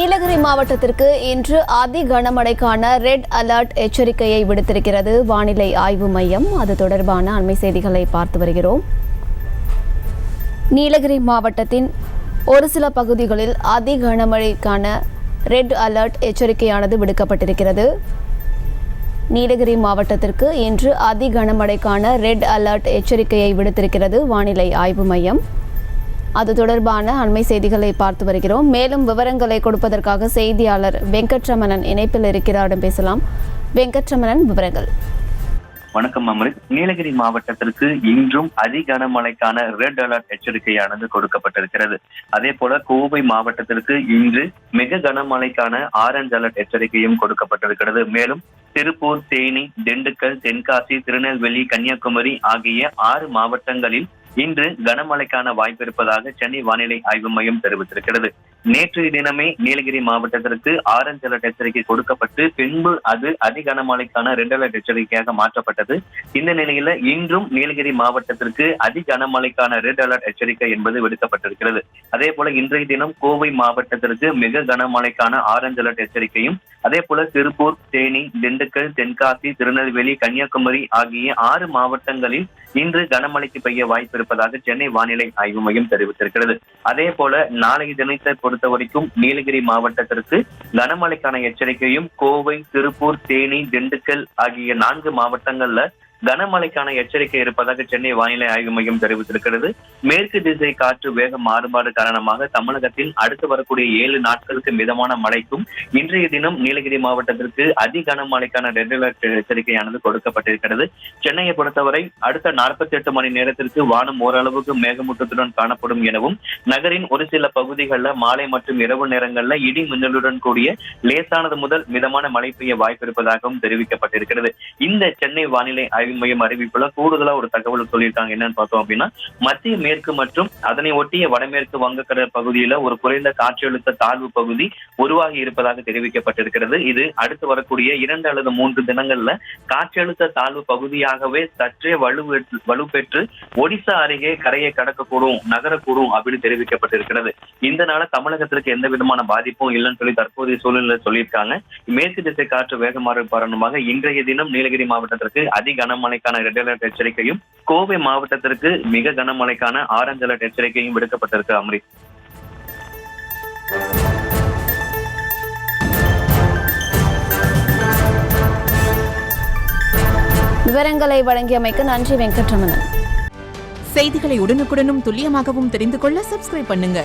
நீலகிரி மாவட்டத்திற்கு இன்று அதி கனமழைக்கான ரெட் அலர்ட் எச்சரிக்கையை விடுத்திருக்கிறது வானிலை ஆய்வு மையம். அது தொடர்பான அண்மை செய்திகளை பார்த்து வருகிறோம். நீலகிரி மாவட்டத்தின் ஒரு சில பகுதிகளில் அதி கனமழைக்கான ரெட் அலர்ட் எச்சரிக்கையானது விடுக்கப்பட்டிருக்கிறது. நீலகிரி மாவட்டத்திற்கு இன்று அதி கனமழைக்கான ரெட் அலர்ட் எச்சரிக்கையை விடுத்திருக்கிறது வானிலை ஆய்வு மையம். அது தொடர்பான அண்மை செய்திகளை பார்த்து வருகிறோம். மேலும் விவரங்களை கொடுப்பதற்காக செய்தியாளர் வெங்கட்ரமணன் இணைப்பில் இருக்கிறார். பேசலாம். வெங்கட்ரமணன், விவரங்கள். வணக்கம் அமரித். நீலகிரி மாவட்டத்திற்கு இன்றும் அதி கனமழைக்கான ரெட் அலர்ட் எச்சரிக்கையானது கொடுக்கப்பட்டிருக்கிறது. அதே போல கோவை மாவட்டத்திற்கு இன்று மிக கனமழைக்கான ஆரஞ்சு அலர்ட் எச்சரிக்கையும் கொடுக்கப்பட்டிருக்கிறது. மேலும் திருப்பூர், தேனி, திண்டுக்கல், தென்காசி, திருநெல்வேலி, கன்னியாகுமரி ஆகிய 6 மாவட்டங்களில் இன்று கனமழைக்கான வாய்ப்பு இருப்பதாக சென்னை வானிலை ஆய்வு மையம் தெரிவித்திருக்கிறது. நேற்றைய தினமே நீலகிரி மாவட்டத்திற்கு ஆரஞ்சு அலர்ட் எச்சரிக்கை கொடுக்கப்பட்டு பின்பு அது அதி கனமழைக்கான ரெட் அலர்ட் எச்சரிக்கையாக மாற்றப்பட்டது. இந்த நிலையில இன்றும் நீலகிரி மாவட்டத்திற்கு அதி கனமழைக்கான ரெட் அலர்ட் எச்சரிக்கை என்பது விடுக்கப்பட்டிருக்கிறது. அதே போல இன்றைய தினம் கோவை மாவட்டத்திற்கு மிக கனமழைக்கான ஆரஞ்சு அலர்ட் எச்சரிக்கையும், அதே போல திருப்பூர், தேனி, திண்டுக்கல், தென்காசி, திருநெல்வேலி, கன்னியாகுமரி ஆகிய 6 மாவட்டங்களில் இன்று கனமழைக்கு பெய்ய வாய்ப்பு இருப்பதாக சென்னை வானிலை ஆய்வு மையம் தெரிவித்திருக்கிறது. அதே போல நாளைய தினத்தை பொறுத்த வரைக்கும் நீலகிரி மாவட்டத்திற்கு கனமழைக்கான எச்சரிக்கையும் கோவை, திருப்பூர், தேனி, திண்டுக்கல் ஆகிய 4 மாவட்டங்கள்ல கனமழைக்கான எச்சரிக்கை இருப்பதாக சென்னை வானிலை ஆய்வு மையம் தெரிவித்திருக்கிறது. மேற்கு திசை காற்று வேக மாறுபாடு காரணமாக தமிழகத்தில் அடுத்து வரக்கூடிய 7 நாட்களுக்கு மிதமான மழைக்கும் இன்றைய தினம் நீலகிரி மாவட்டத்திற்கு அதி கனமழைக்கான ரெட் அலர்ட் எச்சரிக்கையானது கொடுக்கப்பட்டிருக்கிறது. சென்னையை பொறுத்தவரை அடுத்த 48 மணி நேரத்திற்கு வானம் ஓரளவுக்கு மேகமூட்டத்துடன் காணப்படும் எனவும், நகரின் ஒரு சில பகுதிகளில் மாலை மற்றும் இரவு நேரங்களில் இடி மின்னலுடன் கூடிய லேசானது முதல் மிதமான மழை பெய்ய வாய்ப்பு இருப்பதாகவும் தெரிவிக்கப்பட்டிருக்கிறது. இந்த சென்னை வானிலை ஆய்வு மையம் அறிவிப்புல கூடுதலா ஒரு தகவல் சொல்லியிருக்காங்க. என்னன்னு பார்த்தோம் அப்படின்னா, மத்திய மேற்கு மற்றும் அதனை ஒட்டிய வடமேற்கு வங்கக்கடல் பகுதியில ஒரு குறைந்த காற்றழுத்த தாழ்வு பகுதி உருவாகி இருப்பதாக தெரிவிக்கப்பட்டிருக்கிறது. இது அடுத்து வரக்கூடிய 2 அல்லது 3 தினங்கள்ல காற்றழுத்த தாழ்வு பகுதியாகவே சற்றே வலுப்பெற்று ஒடிசா அருகே கரையை கடக்கக்கூடும், நகரக்கூடும் அப்படின்னு தெரிவிக்கப்பட்டிருக்கிறது. இந்த நாள தமிழகத்திற்கு எந்த விதமான பாதிப்பும் இல்லைன்னு சொல்லி தற்போதைய சூழ்நிலை சொல்லியிருக்காங்க. மேற்கு திசை காற்று வேகமாறு காரணமாக இன்றைய தினம் நீலகிரி மாவட்டத்திற்கு அதி கனமழைக்கான ரெட் அலர்ட் எச்சரிக்கையும், கோவை மாவட்டத்திற்கு மிக கனமழைக்கான ஆரஞ்சு அலர்ட் எச்சரிக்கையும் விடுக்கப்பட்டிருக்கு. அமரித், விவரங்களை வழங்கியமைக்கு நன்றி வெங்கட்ரமணன். செய்திகளை உடனுக்குடனும் துல்லியமாகவும் தெரிந்து கொள்ள சப்ஸ்கிரைப் பண்ணுங்க.